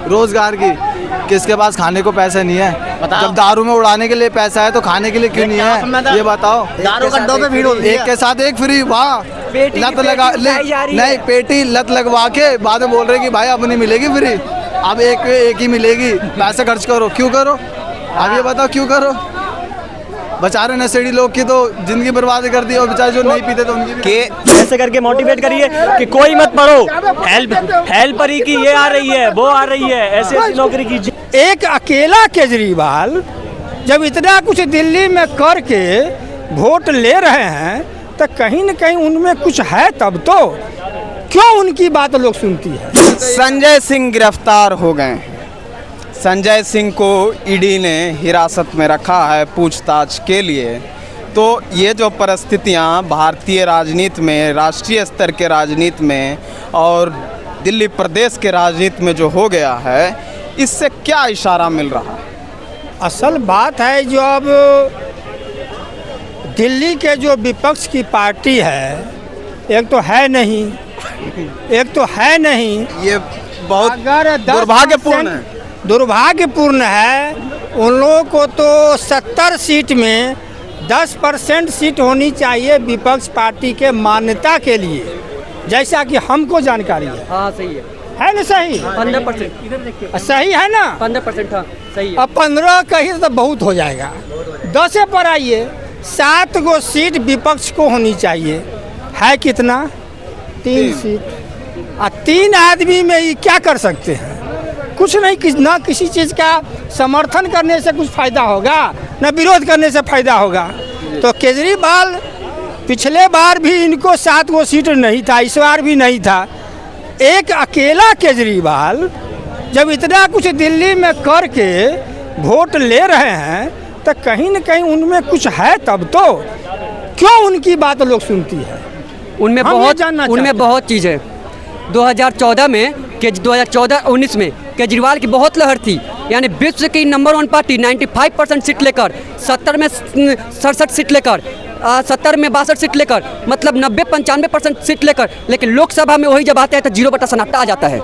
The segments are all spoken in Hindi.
रोजगार की। किसके पास खाने को पैसा नहीं है? जब दारू में उड़ाने के लिए पैसा है तो खाने के लिए क्यों नहीं है? ये बताओ। दारू गड्ढों पे भीड़ होती है। एक के साथ एक फ्री, वाह। लत लगा नहीं, पेटी लत लगवा के बाद में बोल रहे कि भाई अब नहीं मिलेगी फ्री, अब एक ही मिलेगी, पैसे खर्च करो। क्यों करो? अब ये बताओ क्यों करो? बेचारे नशेड़ी लोग की तो जिंदगी बर्बाद कर दी, और बेचारे जो नहीं पीते तो उनकी भी। ऐसे करके मोटिवेट करिए कि कोई मत पढ़ो, हेल्पर की ये आ रही है, वो आ रही है, ऐसे नौकरी कीजिए। एक अकेला केजरीवाल जब इतना कुछ दिल्ली में करके वोट ले रहे हैं तो कहीं न कहीं उनमें कुछ है, तब तो क्यों उनकी बात लोग सुनती है? संजय सिंह गिरफ्तार हो गए। संजय सिंह को ईडी ने हिरासत में रखा है पूछताछ के लिए। तो ये जो परिस्थितियाँ भारतीय राजनीति में, राष्ट्रीय स्तर के राजनीति में और दिल्ली प्रदेश के राजनीति में जो हो गया है, इससे क्या इशारा मिल रहा है? असल बात है जो अब दिल्ली के जो विपक्ष की पार्टी है, एक तो है नहीं, ये बहुत अगर दुर्भाग्यपूर्ण है। उन लोगों को तो 70 सीट में 10% सीट होनी चाहिए विपक्ष पार्टी के मान्यता के लिए, जैसा कि हमको जानकारी है। हाँ सही है ना? सही 15% सही है ना? 15% हाँ सही है। अब 15 कहीं तो बहुत हो जाएगा। 10 पर आइए, 7 गो सीट विपक्ष को होनी चाहिए। है कितना? 3 सीट। 3 आदमी में ये क्या कर सकते हैं? कुछ नहीं। ना किसी चीज़ का समर्थन करने से कुछ फ़ायदा होगा, न विरोध करने से फ़ायदा होगा। तो केजरीवाल पिछले बार भी इनको 7 गो सीट नहीं था, इस बार भी नहीं था। एक अकेला केजरीवाल जब इतना कुछ दिल्ली में करके वोट ले रहे हैं तो कहीं न कहीं उनमें कुछ है, तब तो क्यों उनकी बात लोग सुनती है? उनमें बहुत चीज़ है। 2014 में 2014-19 में केजरीवाल की बहुत लहर थी, यानी विश्व की नंबर 1 पार्टी 95% सीट लेकर, 70 में 67 सीट लेकर, 70 में 62 सीट लेकर, मतलब 90-95% सीट लेकर। लेकिन लोकसभा में वही जब आते हैं तो 0 सन्नाटा आ जाता है।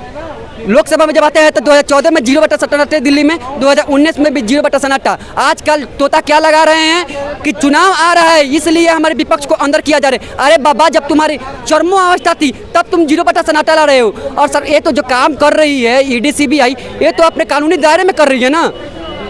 लोकसभा में जब आते हैं तो 2014 में 0 सन्नाटा, दिल्ली में 2019 में भी 0 सन्नाटा। आजकल तोता क्या लगा रहे हैं कि चुनाव आ रहा है इसलिए हमारे विपक्ष को अंदर किया जा रहा है। अरे बाबा, जब तुम्हारी चरमो अवस्था थी तब तुम 0 सन्नाटा ला रहे हो। और सर, ये तो जो काम कर रही है ईडी सीबीआई, ये तो अपने कानूनी दायरे में कर रही है ना।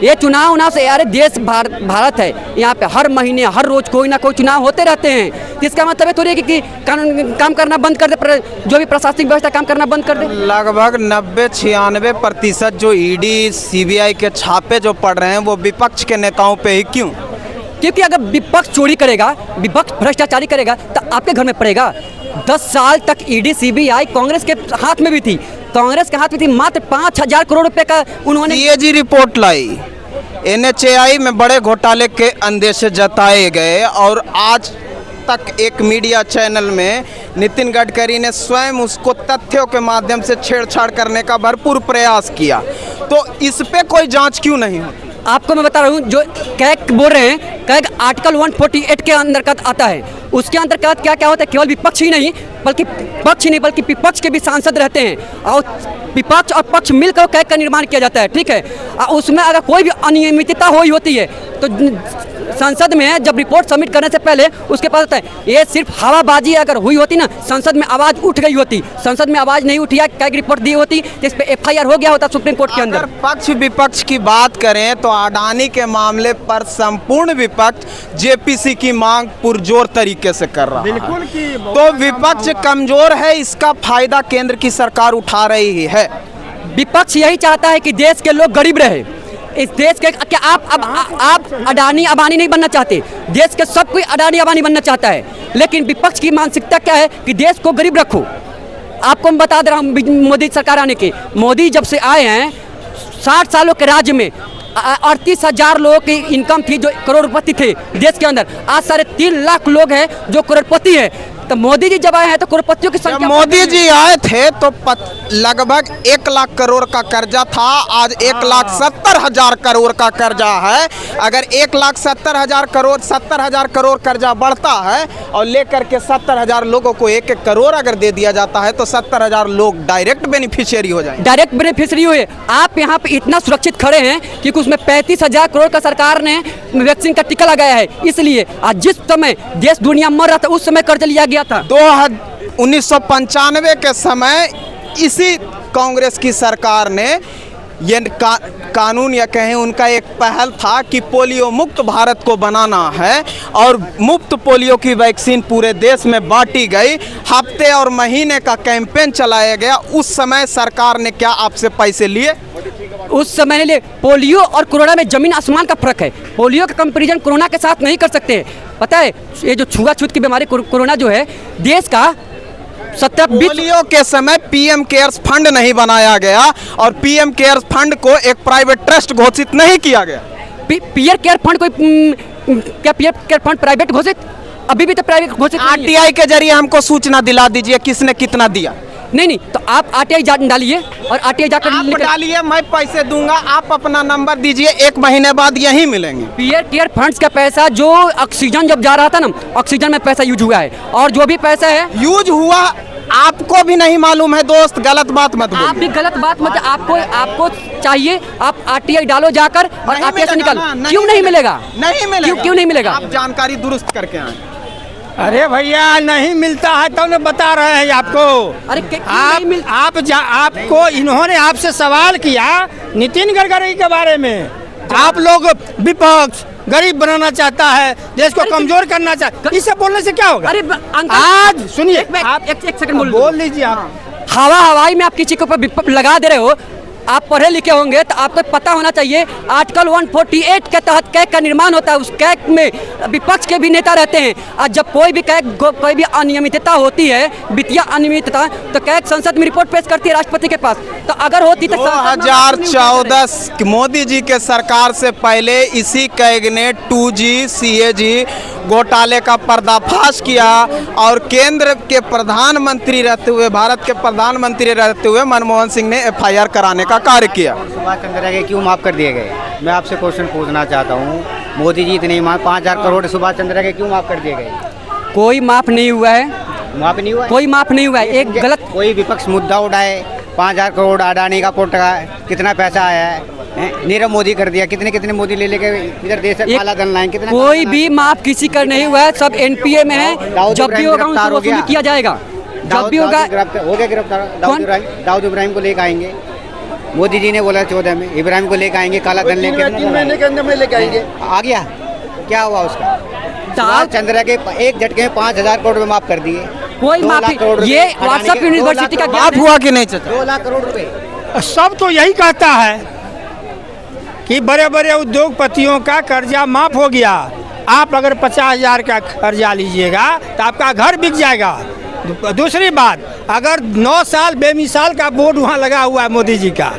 ये चुनाव से, अरे देश भारत है, यहाँ पे हर महीने हर रोज कोई ना कोई चुनाव होते रहते हैं। इसका मतलब ये थोड़ी है कि कानून काम करना बंद कर दे, जो भी प्रशासनिक व्यवस्था काम करना बंद कर दे। लगभग 90-96% जो ईडी सीबीआई के छापे जो पड़ रहे हैं वो विपक्ष के नेताओं पे ही क्यों? क्योंकि अगर विपक्ष चोरी करेगा, विपक्ष भ्रष्टाचारी करेगा तो आपके घर में पड़ेगा। 10 साल तक ईडी सीबीआई कांग्रेस के हाथ में भी थी, कांग्रेस के हाथ में थी। मात्र 5,000 करोड़ रुपए का उन्होंने सीएजी रिपोर्ट लाई। NHAI में बड़े घोटाले के अंदेशे जताए गए और आज तक एक मीडिया चैनल में नितिन गडकरी ने स्वयं उसको तथ्यों के माध्यम से छेड़छाड़ करने का भरपूर प्रयास किया। तो इस पे कोई जांच क्यों नहीं होती? आपको मैं बता रहा हूँ, जो कैग बोल रहे हैं, कैग आर्टिकल 148 के अंतर्गत आता है। उसके अंतर्गत क्या क्या होता है? केवल विपक्ष ही नहीं बल्कि विपक्ष के भी सांसद रहते हैं और विपक्ष और पक्ष मिलकर कैग का निर्माण किया जाता है, ठीक है। उसमें अगर कोई भी अनियमितता हुई होती है तो संसद में जब रिपोर्ट सबमिट करने से पहले उसके पास होता है। ये सिर्फ हवाबाजी अगर हुई होती ना, संसद में आवाज़ उठ गई होती। संसद में आवाज़ नहीं उठी है, कैग रिपोर्ट दी होती तो इस पर FIR हो गया होता सुप्रीम कोर्ट के अंदर। पक्ष विपक्ष की बात करें तो अडानी के मामले पर संपूर्ण विपक्ष जेपीसी की मांग पुरजोर तरीके से कर रहा है। तो विपक्ष कमजोर है, इसका फायदा केंद्र की सरकार उठा रही है। विपक्ष यही चाहता है कि देश के लोग गरीब रहे। इस देश के क्या आप अडानी अंबानी नहीं बनना चाहते? देश के सब कोई अडानी अंबानी बनना चाहता है, लेकिन विपक्ष की मानसिकता क्या है कि देश को गरीब रखो। आपको मैं बता दे रहा हूँ, मोदी सरकार आने के, मोदी जब से आए हैं 60 सालों के राज्य में 38,000 लोगों की इनकम थी जो करोड़पति थे देश के अंदर। आज 3.5 लाख लोग हैं जो करोड़पति है। तो मोदी जी जब आए हैं तो करोड़पतियों की जब संख्या मोदी जी आए थे तो लगभग 1 लाख करोड़ का कर्जा था, आज 1,70,000 करोड़ का कर्जा है। अगर 1,70,000 करोड़ कर्जा बढ़ता है और लेकर के 70,000 लोगों को 1-1 करोड़ अगर दे दिया जाता है तो 70,000 लोग डायरेक्ट बेनिफिशियरी हो जाएंगे। डायरेक्ट बेनिफिशियरी हुए। आप यहाँ पे इतना सुरक्षित खड़े हैं क्योंकि उसमें 35,000 करोड़ का सरकार ने वैक्सीन का टीका लगाया है, इसलिए आज जिस समय देश दुनिया मर रहा था उस समय कर्ज लिया गया था। 1995 के समय इसी कांग्रेस की सरकार ने ये कानून या कहें उनका एक पहल था कि पोलियो मुक्त भारत को बनाना है और मुफ्त पोलियो की वैक्सीन पूरे देश में बांटी गई। हफ्ते और महीने का कैंपेन चलाया गया। उस समय सरकार ने क्या आपसे पैसे लिए? उस समय लिए पोलियो और कोरोना में जमीन आसमान का फर्क है। पोलियो का कंपैरिजन कोरोना के साथ नहीं कर सकते। पता है ये जो छुआछूत की बीमारी कोरोना जो है देश का पोलियो के समय पीएम केयर्स फंड नहीं बनाया गया और पीएम केयर्स फंड को एक प्राइवेट ट्रस्ट घोषित नहीं किया गया। पीएम केयर फंड कोई क्या पीएम केयर फंड प्राइवेट घोषित? अभी भी तो प्राइवेट घोषित। आरटीआई के जरिए हमको सूचना दिला दीजिए किसने कितना दिया। नहीं तो आप आरटीआई डालिए और आरटीआई जाकर आप डालिए, मैं पैसे दूंगा, आप अपना नंबर दीजिए, 1 महीने बाद यहीं मिलेंगे। पीएम केयर फंड्स का पैसा जो ऑक्सीजन जब जा रहा था ना, ऑक्सीजन में पैसा यूज हुआ है और जो भी पैसा है यूज हुआ आपको भी नहीं मालूम है दोस्त, गलत बात मत बोलिए। आप भी गलत बात मत, आपको चाहिए आप आरटीआई डालो जाकर और आरटीआई से निकल। क्यों नहीं मिलेगा? नहीं मिलेगा। क्यों नहीं मिलेगा? आप जानकारी दुरुस्त करके आए। अरे भैया नहीं मिलता है तो ने बता रहे हैं आपको। अरे आपको इन्होंने आपसे सवाल किया नितिन गडकरी के बारे में। आप लोग विपक्ष गरीब बनाना चाहता है, देश को कमजोर करना चाहता है, इससे बोलने से क्या होगा? अरे आज सुनिए, आप एक सेकंड बोल लीजिए। आप हवाई में आप किसी के ऊपर लगा दे रहे हो। आप पढ़े लिखे होंगे तो आपको पता होना चाहिए आर्टिकल 148 के तहत कैग का निर्माण होता है। उस कैग में विपक्ष के भी नेता रहते हैं और जब कोई भी अनियमितता होती है, वित्तीय अनियमितता, तो कैग संसद में रिपोर्ट पेश करती है राष्ट्रपति के पास। तो अगर होती तो 2014 मोदी जी के सरकार से पहले इसी कैग ने 2G CAG घोटाले का पर्दाफाश किया और केंद्र के प्रधानमंत्री रहते हुए, भारत के प्रधानमंत्री रहते हुए मनमोहन सिंह ने FIR कराने का कार्य किया। सुभाष चंद्र के क्यों माफ कर दिए गए? मैं आपसे क्वेश्चन पूछना चाहता हूँ, मोदी जी इतने 5,000 करोड़ सुभाष चंद्र के क्यों माफ कर दिए गए? कोई माफ नहीं हुआ है। माफ नहीं हुआ? कोई माफ नहीं हुआ है। एक गलत कोई विपक्ष मुद्दा उठाए, 5,000 करोड़ अडानी का पोर्ट का कितना पैसा आया है? नीरव मोदी कर दिया, कितने मोदी ले लेके इधर देश से काला धन लाए। कितना कोई भी माफ किसी का नहीं हुआ है। सब NPA में है। जब भी होगा उनको वसूली किया जाएगा। जब भी होगा हो गया गिरफ्तार। दाऊद इब्राहिम को लेकर आएंगे। मोदी जी ने बोला 14 में इब्राहिम को लेकर आएंगे, काला धन लेके 3 महीने के अंदर में लेके आएंगे। आ गया, क्या हुआ उसका? सुभाष चंद्र के एक झटके में 5,000 करोड़ में माफ कर दिए। कोई माफी, ये व्हाट्सएप यूनिवर्सिटी का माफ हुआ कि नहीं चाचा? 2 लाख करोड़ रुपए। सब तो यही कहता है कि बड़े बड़े उद्योगपतियों का कर्जा माफ हो गया। आप अगर 50,000 का कर्जा लीजिएगा तो आपका घर बिक जाएगा। दूसरी बात, अगर 9 साल बेमिसाल का बोर्ड वहाँ लगा हुआ है मोदी जी का,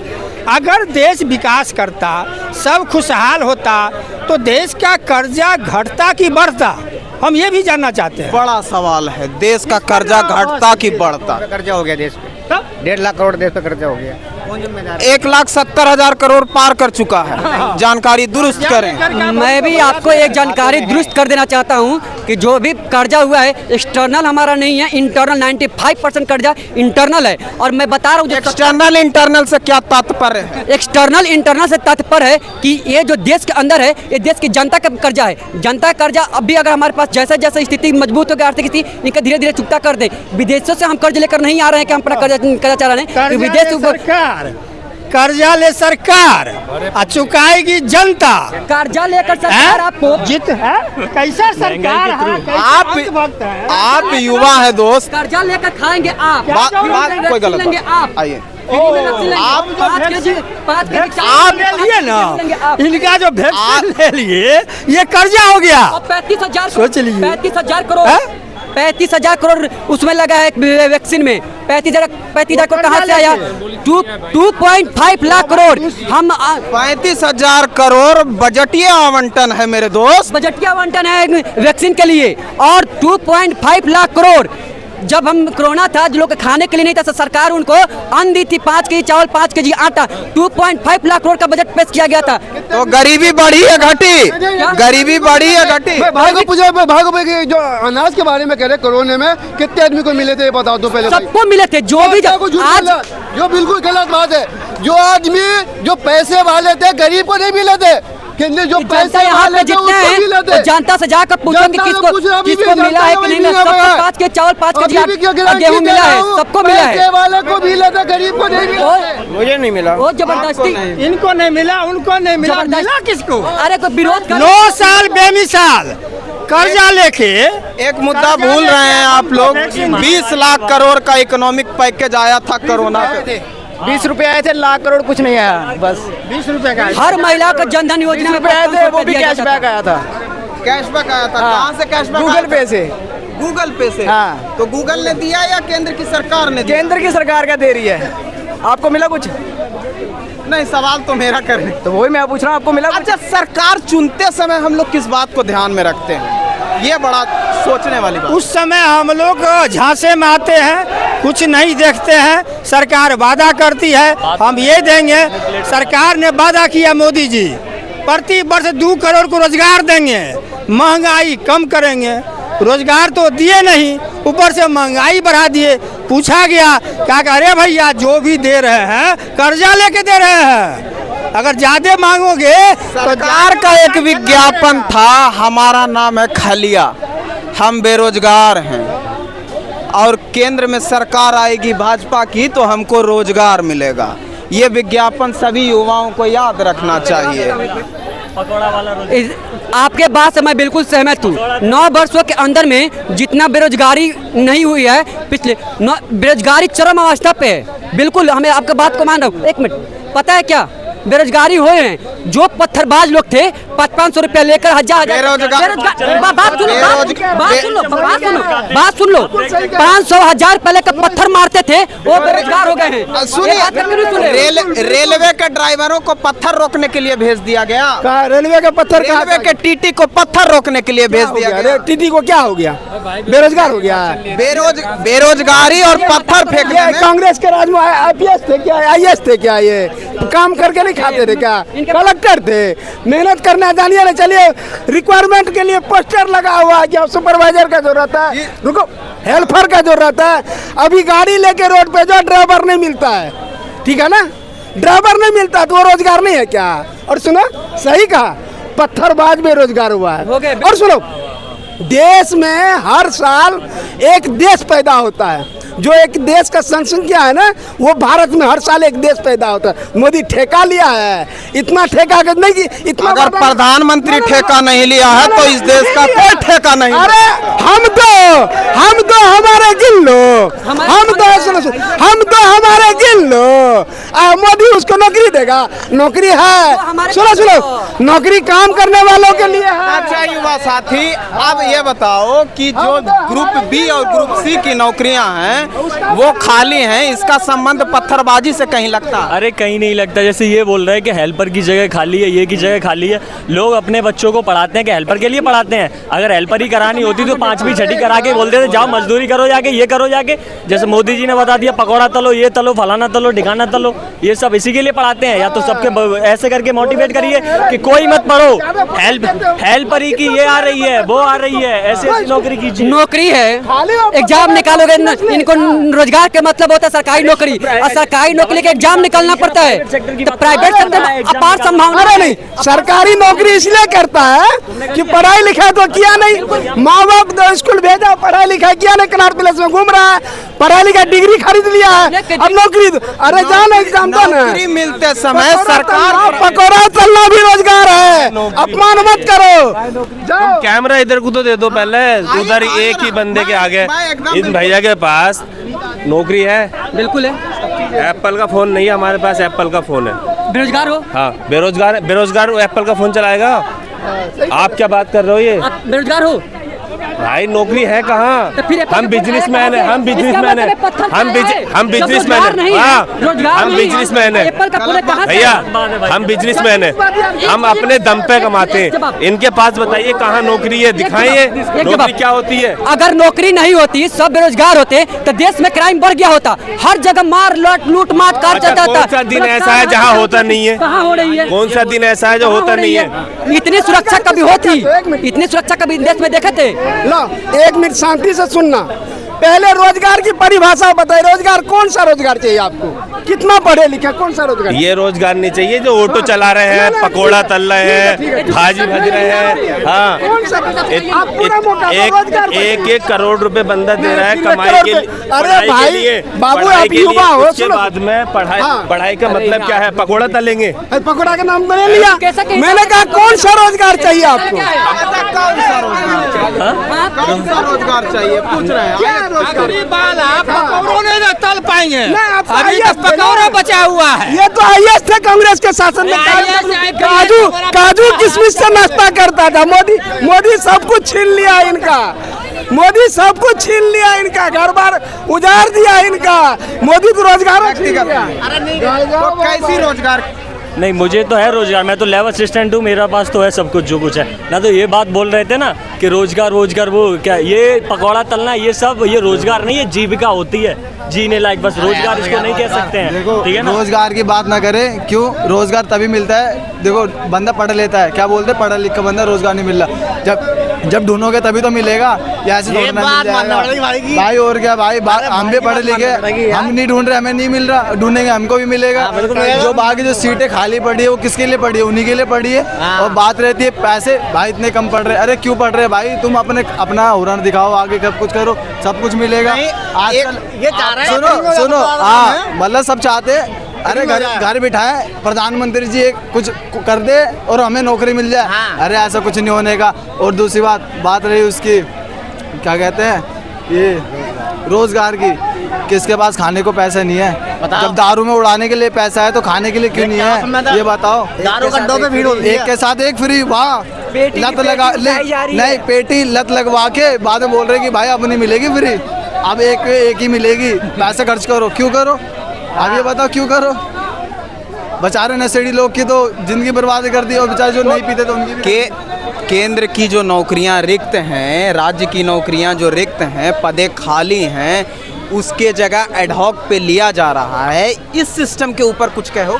अगर देश विकास करता, सब खुशहाल होता तो देश का कर्जा घटता कि बढ़ता, हम ये भी जानना चाहते हैं। बड़ा सवाल है, देश का कर्जा घटता कि बढ़ता? कर्जा हो गया देश पे, 1.5 लाख करोड़ देश पे कर्जा हो गया। 1,70,000 करोड़ पार कर चुका है। जानकारी दुरुस्त करें। मैं भी आपको एक जानकारी दुरुस्त कर देना चाहता हूं कि जो भी कर्जा हुआ है एक्सटर्नल हमारा नहीं है, इंटरनल 95% कर्जा इंटरनल है। और मैं बता रहा हूँ एक्सटर्नल इंटरनल से क्या तात्पर्य है? एक्सटर्नल इंटरनल से तात्पर्य है कि ये जो देश के अंदर है ये देश की जनता का कर्जा है। जनता का कर्जा अभी अगर हमारे पास जैसे जैसे स्थिति मजबूत हो गई, आर्थिक स्थिति, इनका धीरे धीरे चुकता कर दे। विदेशों से हम कर्ज लेकर नहीं आ रहे हैं कि हम अपना कर्जा चला रहे हैं। विदेश कर्जा ले सरकार और चुकाएगी जनता। कर्जा लेकर सरकार आपको जित है कैसा सरकार है? आप युवा है दोस्त, कर्जा लेकर खाएंगे आप। बात कोई गलत नहीं। आइए आप ले लिए ना, इनका जो वैक्सीन ले लिए ये कर्जा हो गया। 35,000 सोच लीजिए। 35,000 करोड़ 35,000 करोड़ उसमें लगा है वैक्सीन में। 35,000 करोड़ कहाँ से आया? 2.5 लाख करोड़। हम 35,000 करोड़ बजटीय आवंटन है मेरे दोस्त। बजटीय आवंटन है वैक्सीन के लिए, और 2.5 लाख करोड़ जब हम कोरोना था, जो लोग खाने के लिए नहीं था, तो सरकार उनको अन्न दी थी, 5 केजी चावल, 5 केजी आटा। 2.5 लाख करोड़ का बजट पेश किया गया था। तो गरीबी बढ़ी है घटी? गरीबी बढ़ी है घटी? भागो जो अनाज के बारे में कह रहे कोरोना में कितने आदमी को मिले थे, ये बताओ तो पहले। सबको मिले थे, जो भी आज जो बिल्कुल गलत बात है। जो आदमी जो पैसे वाले थे गरीब को नहीं मिले थे, जो पैसे यहाँ पे जितने हैं जनता से जाकर पूछो कि किसको मिला है कि नहीं मिला। सबको 5 के चावल, 5 के गेहूँ मिला है, सबको मिला है। वाले को मिला था, गरीब को नहीं मिला। मुझे नहीं मिला। वो जबरदस्ती इनको नहीं मिला, उनको नहीं मिला, मिला किसको? अरे कोई विरोध 9 साल बेमिसाल कर्जा लेके एक मुद्दा भूल रहे हैं आप लोग। 20 लाख करोड़ का इकोनॉमिक पैकेज आया था कोरोना पे। 20 रुपए आए थे, लाख करोड़ कुछ नहीं आया, बस 20 रुपए का। हर महिला को जनधन योजना में आए थे, वो भी कैशबैक आया था। कैशबैक आया था? कहाँ से कैशबैक? गूगल पे से। गूगल पे से? हाँ। तो गूगल ने दिया या केंद्र की सरकार ने दिया? केंद्र की सरकार क्या दे रही है? आपको मिला कुछ? नहीं, सवाल तो मेरा कर रहे। तो वही मैं पूछ रहा हूँ, आपको मिला? अच्छा, सरकार चुनते समय हम लोग किस बात को ध्यान में रखते हैं? ये बड़ा सोचने वाली बात। उस समय हम लोग झांसे में आते हैं, कुछ नहीं देखते हैं। सरकार वादा करती है हम ये देंगे। सरकार ने वादा किया, मोदी जी प्रति वर्ष 2 करोड़ को रोजगार देंगे, महंगाई कम करेंगे। रोजगार तो दिए नहीं, ऊपर से महंगाई बढ़ा दिए। पूछा गया क्या, अरे भैया जो भी दे रहे हैं कर्जा लेके दे रहे हैं, अगर ज्यादा मांगोगे तो। सरकार का एक विज्ञापन था, हमारा नाम है खलिया, हम बेरोजगार हैं और केंद्र में सरकार आएगी भाजपा की तो हमको रोजगार मिलेगा। ये विज्ञापन सभी युवाओं को याद रखना चाहिए। आपके बात से मैं बिल्कुल सहमत हूँ। 9 वर्षों के अंदर में जितना बेरोजगारी नहीं हुई है, पिछले बेरोजगारी चरम अवस्था पे है। बिल्कुल, हमें आपके बात को मान रहा हूँ। 1 मिनट, पता है क्या बेरोजगारी हुए हैं? जो पत्थरबाज लोग थे 500 रुपया लेकर हजार बात सुन लो 500,000 पहले का पत्थर मारते थे, वो बेरोजगार हो गए हैं। सुनिए, रेलवे के ड्राइवरों को पत्थर रोकने के लिए भेज दिया गया। रेलवे का पत्थर, रेलवे के टीटी को पत्थर रोकने के लिए भेज दिया गया। टीटी को क्या हो गया? बेरोजगार हो गया। बेरोजगारी और पत्थर फेंकने में। कांग्रेस के राज में IPS थे क्या, IAS थे क्या? ये काम करके खाते थे क्या? कलेक्टर थे, मेहनत करना जानिए ना। चलिए, रिक्वायरमेंट के लिए पोस्टर लगा हुआ है क्या? सुपरवाइजर का जरूरत है, रुको, हेल्पर का जरूरत है। अभी गाड़ी लेके रोड पे जो ड्राइवर नहीं मिलता है, ठीक है ना, ड्राइवर नहीं मिलता तो वो रोजगार नहीं है क्या? और सुनो, सही कहा, पत्थरबाज बेरोजगार हुआ है। और सुनो, देश में हर साल एक देश पैदा होता है। जो एक देश का जनसंख्या है ना, वो भारत में हर साल एक देश पैदा होता है। मोदी ठेका लिया है, इतना ठेका नहीं कि इतना। अगर प्रधानमंत्री ठेका नहीं लिया है तो इस देश का कोई ठेका नहीं। अरे हम तो हमारे गिन लो, हम तो हमारे गिन लो। मोदी उसको नौकरी देगा? नौकरी है, सुनो, नौकरी काम करने वालों के लिए है। अच्छा युवा साथी, अब ये बताओ कि जो ग्रुप बी और ग्रुप सी की नौकरियां हैं वो खाली हैं, इसका संबंध पत्थरबाजी से कहीं लगता? अरे कहीं नहीं लगता। जैसे ये बोल रहे हैं कि हेल्पर की जगह खाली है, ये की जगह खाली है। लोग अपने बच्चों को पढ़ाते हैं कि हेल्पर के लिए पढ़ाते हैं। अगर हेल्पर ही करानी होती तो 5वीं 6ठी करा के बोलते थे जाओ मजदूरी करो जाके, ये करो जाके। जैसे मोदी जी ने बता दिया पकौड़ा तलो, ये तलो, फलाना तलो, ढिकाना तलो, ये सब इसी के लिए पढ़ाते हैं। या तो सबके ऐसे करके मोटिवेट करिए कि कोई मत पढ़ो, हेल्पर ही की ये आ रही है, वो आ रही है, ऐसे नौकरी कीजिए। नौकरी है, एग्जाम निकालोगे, इनको रोजगार का मतलब होता है सरकारी नौकरी, और सरकारी नौकरी के एग्जाम निकालना पड़ता है। तो प्राइवेट सेक्टर में अपार संभावना। अरे नहीं, सरकारी नौकरी इसलिए करता है कि पढ़ाई लिखाई तो किया नहीं, माँ बाप तो स्कूल भेजा, पढ़ाई लिखाई किया नहीं, कनाट प्लेस में घूम रहा है, पढ़ाई लिखाई डिग्री खरीद लिया है, अब नौकरी। अरे जान एग्जाम दो ना। नौकरी मिलते समय सरकार पकौड़ा तलना भी रोजगार है, अपमान मत करो। जाओ, कैमरा इधर को तो दे दो पहले, उधर एक ही बंदे के आगे। इन भैया के पास नौकरी है? बिल्कुल है। एप्पल का फोन नहीं है हमारे पास, एप्पल का फोन है। बेरोजगार हो? हाँ, बेरोजगार एप्पल का फोन चलाएगा? आप क्या बात कर रहे हो? ये आप बेरोजगार हो? भाई नौकरी है कहाँ? तो फिर हम बिजनेसमैन है, हम बिजनेसमैन है, हम बिजनेसमैन है, हम बिजनेसमैन है भैया, हम बिजनेसमैन है, हम अपने दम पे कमाते हैं। इनके पास बताइए कहाँ नौकरी है, दिखाइए नौकरी क्या होती है। अगर नौकरी नहीं होती, सब बेरोजगार होते, तो देश में क्राइम बढ़ गया होता। हर जगह मार लूट मार कार चलता था। कौन सा दिन ऐसा है जहाँ होता नहीं है? कहाँ हो रही है? कौन सा दिन ऐसा है जो होता नहीं है? इतनी सुरक्षा कभी होती? इतनी सुरक्षा कभी देश में देखे थे? लो 1 मिनट शांति से सुनना। पहले रोजगार की परिभाषा बताइए, रोजगार कौन सा रोजगार चाहिए आपको? कितना पढ़े लिखे, कौन सा रोजगार? ये रोजगार नहीं चाहिए जो ऑटो चला रहे हैं, पकोड़ा तल रहे हैं, भाजी भज रहे हैं। हाँ, एक करोड़ रुपए बंदा दे रहा है कमाई के लिए। अरे भाई बाबू आप युवा हो, उसके बाद में पढ़ाई का मतलब क्या है? पकोड़ा तलेंगे? पकोड़ा का नाम मैंने लिया। मैंने कहा कौन सा रोजगार चाहिए आपको? कौन सा रोजगार चाहिए पूछ रहे हैं। नहीं तल पाएंगे, अभी पकौड़ा बचा हुआ है। ये तो आईएएस थे कांग्रेस के शासन में। काजू किशमिश से नाश्ता करता था मोदी सब कुछ छीन लिया इनका। मोदी सब कुछ छीन लिया इनका, घर बार उजाड़ दिया इनका। मोदी तो रोजगार कैसी रोजगार? नहीं, मुझे तो है रोजगार, मैं तो लैब असिस्टेंट हूँ, मेरा पास तो है सब कुछ जो कुछ है ना। तो ये बात बोल रहे थे ना कि रोजगार वो क्या, ये पकौड़ा तलना ये सब ये रोजगार नहीं है, जीविका होती है, जीने लायक। बस रोजगार इसको नहीं कह सकते हैं। देखो ठीक है ना? रोजगार की बात ना करें, क्यों? रोजगार तभी मिलता है, देखो बंदा पढ़ लेता है, क्या बोलते हैं, पढ़ा लिखा बंदा रोजगार नहीं मिल रहा। जब ढूंढोगे तभी तो मिलेगा, या ऐसे थोड़ा ना मिल जाएगा भाई। और क्या भाई, हम भी पढ़े लिखे, हम नहीं ढूंढ रहे, हमें नहीं मिल रहा, ढूंढेंगे हमको भी मिलेगा। जो बाकी जो सीटें खाली पड़ी है वो किसके लिए पड़ी है? उन्हीं के लिए पड़ी है। और बात रहती है पैसे, भाई इतने कम पढ़ रहे, अरे क्यों पढ़ रहे भाई? तुम अपना हुनर दिखाओ, आगे सब कुछ करो, सब कुछ मिलेगा। आजकल सुनो हाँ, मतलब सब चाहते हैं अरे घर बिठाए प्रधानमंत्री जी एक कुछ कर दे और हमें नौकरी मिल जाए। अरे ऐसा कुछ नहीं होने का। और दूसरी बात रही उसकी, क्या कहते हैं, ये रोजगार की, किसके पास खाने को पैसा नहीं है? जब दारू में उड़ाने के लिए पैसा है तो खाने के लिए क्यों नहीं है? ये बताओ। दारू गड्ढों पे भीड़ होती है। एक के साथ एक फ्री, वाह लत लगा नहीं, पेटी लत लगवा के बाद में बोल रहे कि भाई अब नहीं मिलेगी फ्री, अब एक ही मिलेगी, पैसे खर्च करो। क्यों करो? अब ये बताओ क्यों करो? बेचारे नशेड़ी लोग की तो जिंदगी बर्बाद कर दी, और बेचारे जो नहीं पीते तो उनकी भी। केंद्र की जो नौकरियां रिक्त हैं, राज्य की नौकरियां जो रिक्त हैं, पदे खाली हैं, उसके जगह एडहॉक पे लिया जा रहा है। इस सिस्टम के ऊपर कुछ कहो।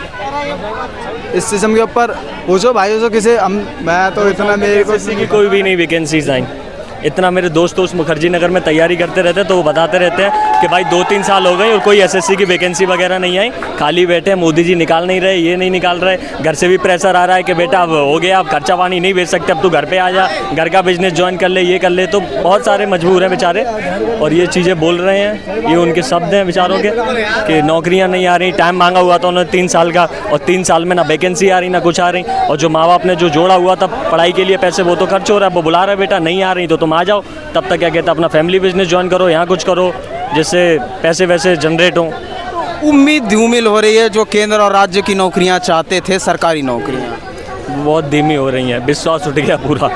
इस सिस्टम के ऊपर पूछो भाई से किसी, मैं तो इतना मेरे को किसी की कोई भी नहीं वैकेंसीज आई। इतना मेरे दोस्त उस मुखर्जी नगर में तैयारी करते रहते हैं तो वो बताते रहते हैं कि भाई 2-3 साल हो गए और कोई एसएससी की वैकेंसी वगैरह नहीं आई, खाली बैठे हैं, मोदी जी निकाल नहीं रहे, ये नहीं निकाल रहे। घर से भी प्रेशर आ रहा है कि बेटा अब हो गया, अब खर्चा पानी नहीं बेच सकते, अब तू घर पे आ जा, घर का बिजनेस ज्वाइन कर ले, ये कर ले। तो बहुत सारे मजबूर हैं बेचारे, और ये चीज़ें बोल रहे हैं, ये उनके शब्द हैं बेचारों के कि नौकरियाँ नहीं आ रही। टाइम मांगा हुआ था उन्होंने 3 साल का, और 3 साल में ना वैकेंसी आ रही ना कुछ आ रही। और जो माँ बाप ने जो जोड़ा हुआ था पढ़ाई के लिए पैसे, वो तो खर्च हो रहा है। वो बुला रहा है बेटा नहीं आ रही तो तुम आ जाओ, तब तक क्या कहते हैं अपना फैमिली बिजनेस ज्वाइन करो, यहाँ कुछ करो जिससे पैसे वैसे जनरेट हों। उम्मीद धूमिल हो रही है जो केंद्र और राज्य की नौकरियां चाहते थे, सरकारी नौकरियां बहुत धीमी हो रही हैं, विश्वास उठ गया पूरा।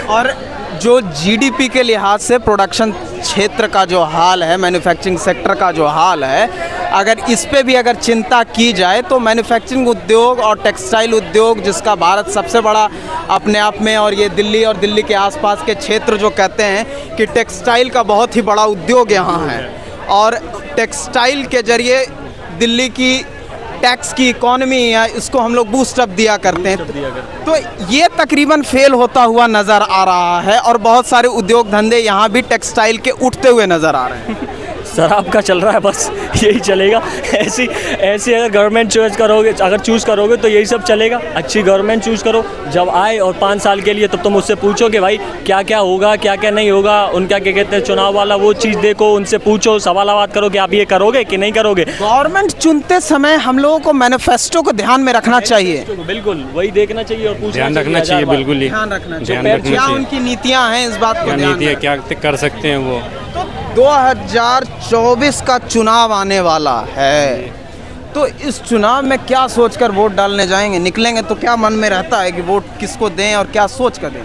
और जो जीडीपी के लिहाज से प्रोडक्शन क्षेत्र का जो हाल है, मैन्युफैक्चरिंग सेक्टर का जो हाल है, अगर इस पे भी अगर चिंता की जाए तो मैन्युफैक्चरिंग उद्योग और टेक्सटाइल उद्योग, जिसका भारत सबसे बड़ा अपने आप में, और ये दिल्ली और दिल्ली के आसपास के क्षेत्र जो कहते हैं कि टेक्सटाइल का बहुत ही बड़ा उद्योग यहाँ है, और टेक्सटाइल के जरिए दिल्ली की टैक्स की इकॉनमी है, इसको हम लोग बूस्ट अप दिया करते हैं। तो ये तकरीबन फेल होता हुआ नज़र आ रहा है, और बहुत सारे उद्योग धंधे यहाँ भी टेक्सटाइल के उठते हुए नज़र आ रहे हैं। शराब का चल रहा है, बस यही चलेगा। ऐसी अगर गवर्नमेंट चूज़ करोगे तो यही सब चलेगा। अच्छी गवर्नमेंट चूज़ करो, जब आए और 5 साल के लिए, तब तुम उससे पूछो कि भाई क्या क्या होगा क्या क्या नहीं होगा। उनका क्या कहते हैं चुनाव वाला वो चीज़ देखो, उनसे पूछो, सवाल करो कि आप ये करोगे कि नहीं करोगे। गवर्नमेंट चुनते समय हम लोगों को मैनिफेस्टो को ध्यान में रखना चाहिए। बिल्कुल वही देखना चाहिए और ध्यान रखना चाहिए, बिल्कुल ही ध्यान रखना चाहिए। क्या उनकी नीतियाँ हैं, इस बात को नीतियाँ क्या कर सकते हैं वो। 2024 का चुनाव आने वाला है, तो इस चुनाव में क्या सोचकर वोट डालने जाएंगे? निकलेंगे तो क्या मन में रहता है कि वोट किसको दें और क्या सोच कर दें?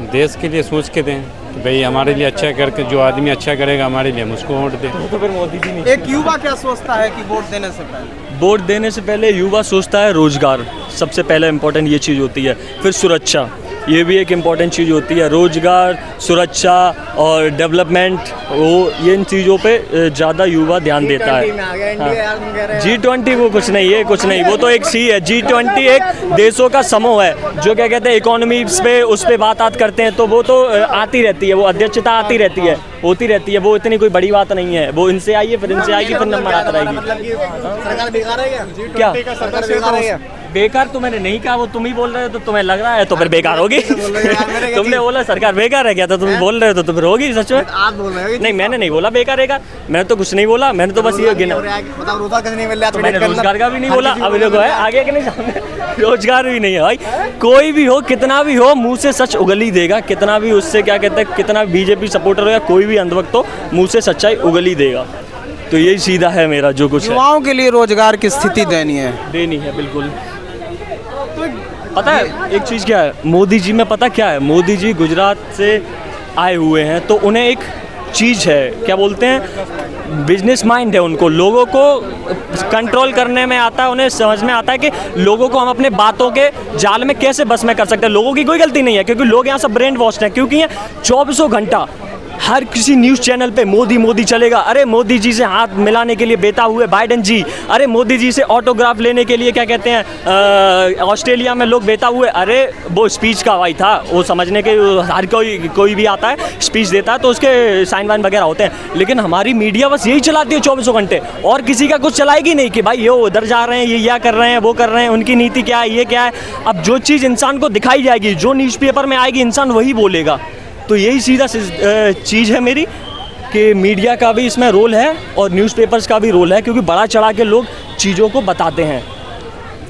देश के लिए सोच के दें कि भाई हमारे लिए अच्छा करके, जो आदमी अच्छा करेगा हमारे लिए, हम उसको वोट दें। तो फिर मोदी जी नहीं। एक युवा क्या सोचता है कि वोट देने से पहले? वोट देने से पहले युवा सोचता है रोजगार, सबसे पहले इम्पोर्टेंट ये चीज़ होती है। फिर सुरक्षा, ये भी एक इम्पॉर्टेंट चीज़ होती है। रोजगार, सुरक्षा और डेवलपमेंट, वो ये इन चीज़ों पे ज़्यादा युवा ध्यान देता है। G20 वो कुछ नहीं है, कुछ नहीं, वो तो एक सी है। G20 एक देशों का समूह है जो क्या कहते हैं इकोनॉमी पे उस पर बात करते हैं, तो वो तो आती रहती है, वो अध्यक्षता आती रहती है, होती रहती है, वो इतनी कोई बड़ी बात नहीं है। वो इनसे आइए फिर इनसे आएगी फिर नंबर आता रहेगी। क्या बेकार तो मैंने नहीं कहा, वो तुम ही बोल रहे हो तो तुम्हें लग रहा है, तो फिर बेकार होगी। तुमने बोला सरकार बेकार है क्या, तो तुम बोल रहे हो तो फिर होगी सच में। आप बोल रहे हो? नहीं, मैंने नहीं बोला बेकार है, मैंने तो कुछ नहीं बोला, मैंने तो बस ये गिना। रोजगार नहीं मिल रहा, तो मैंने रोजगार का भी नहीं बोला। अब देखो है आगे के नहीं सामने, रोजगार भी नहीं है भाई। कोई भी हो, कितना भी हो, मुंह से सच उगल ही देगा। कितना भी उससे क्या कहते हैं, कितना बीजेपी सपोर्टर हो या कोई भी अंधभक्त हो, मुंह से सच्चाई उगल ही देगा। तो यही सीधा है मेरा जो कुछ है। युवाओं के लिए रोजगार की स्थिति देनी है बिल्कुल। पता है एक चीज़ क्या है, मोदी जी में पता क्या है, मोदी जी गुजरात से आए हुए हैं, तो उन्हें एक चीज़ है, क्या बोलते हैं, बिजनेस माइंड है उनको। लोगों को कंट्रोल करने में आता है, उन्हें समझ में आता है कि लोगों को हम अपने बातों के जाल में कैसे बस में कर सकते हैं। लोगों की कोई गलती नहीं है, क्योंकि लोग यहाँ सब ब्रेन वॉश्ड हैं, क्योंकि ये 24 घंटा हर किसी न्यूज़ चैनल पे मोदी मोदी चलेगा। अरे मोदी जी से हाथ मिलाने के लिए बेता हुए बाइडेन जी, अरे मोदी जी से ऑटोग्राफ लेने के लिए क्या कहते हैं ऑस्ट्रेलिया में लोग बेता हुए। अरे वो स्पीच का भाई था, वो समझने के हर कोई भी आता है स्पीच देता है तो उसके साइन वाइन वगैरह होते हैं। लेकिन हमारी मीडिया बस यही चलाती है 24 घंटे, और किसी का कुछ चलाएगी नहीं कि भाई ये उधर जा रहे हैं, ये क्या कर रहे हैं, वो कर रहे हैं, उनकी नीति क्या है, ये क्या है। अब जो चीज़ इंसान को दिखाई जाएगी, जो न्यूज़पेपर में आएगी, इंसान वही बोलेगा। तो यही सीधा चीज़ है मेरी कि मीडिया का भी इसमें रोल है और न्यूज़पेपर्स का भी रोल है, क्योंकि बड़ा चढ़ा के लोग चीज़ों को बताते हैं।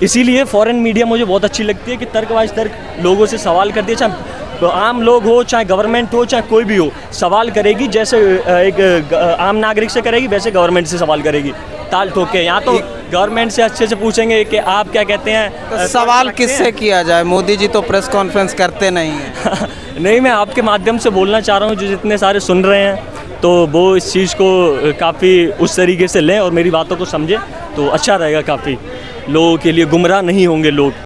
इसीलिए फॉरेन मीडिया मुझे बहुत अच्छी लगती है कि तर्क वाइज तर्क लोगों से सवाल करती है, चाहे आम लोग हो, चाहे गवर्नमेंट हो, चाहे कोई भी हो, सवाल करेगी जैसे एक आम नागरिक से करेगी वैसे गवर्नमेंट से सवाल करेगी, ताल ठोक के। यहाँ तो गवर्नमेंट से अच्छे से पूछेंगे कि आप क्या कहते हैं। तो सवाल किससे किया जाए? मोदी जी तो प्रेस कॉन्फ्रेंस करते नहीं हैं। नहीं, मैं आपके माध्यम से बोलना चाह रहा हूँ, जो जितने सारे सुन रहे हैं तो वो इस चीज़ को काफ़ी उस तरीके से लें और मेरी बातों को समझें, तो अच्छा रहेगा। काफ़ी लोगों के लिए गुमराह नहीं होंगे लोग।